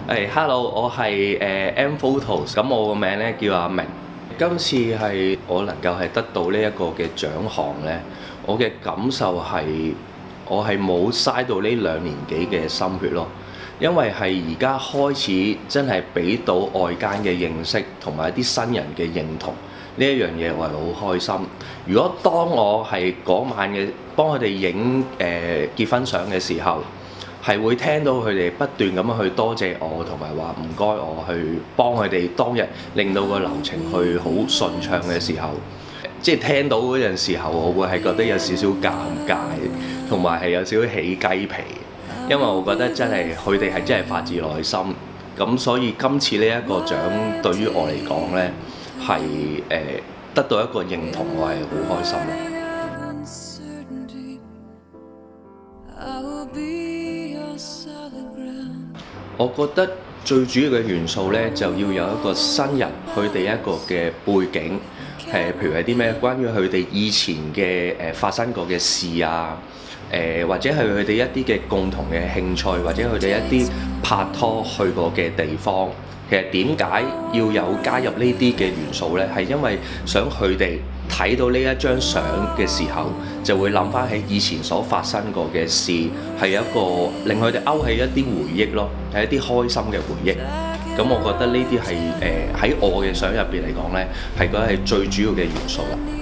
Hello，我係M Photos，咁我個名咧叫阿明。今次係我能夠係得到呢一個嘅獎項咧，我嘅感受係我係冇嘥到呢2年幾嘅心血咯，因為係而家開始真係俾到外間嘅認識同埋一啲新人嘅認同，呢一樣嘢我係好開心。如果當我係嗰晚嘅幫佢哋影結婚相嘅時候，係會聽到佢哋不斷咁樣去多謝我，同埋話唔該我去幫佢哋當日令到個流程去好順暢嘅時候，即係聽到嗰陣時候，我會係覺得有少少尷尬，同埋係有少少起雞皮，因為我覺得真係佢哋係真係發自內心，咁所以今次呢一個獎對於我嚟講呢，係得到一個認同，我係好開心嘅。我覺得最主要嘅元素呢，就要有一個新人，佢哋一個嘅背景，譬如係啲咩關於佢哋以前嘅發生過嘅事啊，或者係佢哋一啲嘅共同嘅興趣，或者佢哋一啲拍拖去過嘅地方。其實點解要有加入呢啲嘅元素呢？係因為想佢哋睇到呢一張相嘅時候，就會諗翻起以前所發生過嘅事，係一個令佢哋勾起一啲回憶咯，係一啲開心嘅回憶。咁我覺得呢啲係喺我嘅相入邊嚟講呢，係覺得係最主要嘅元素啦。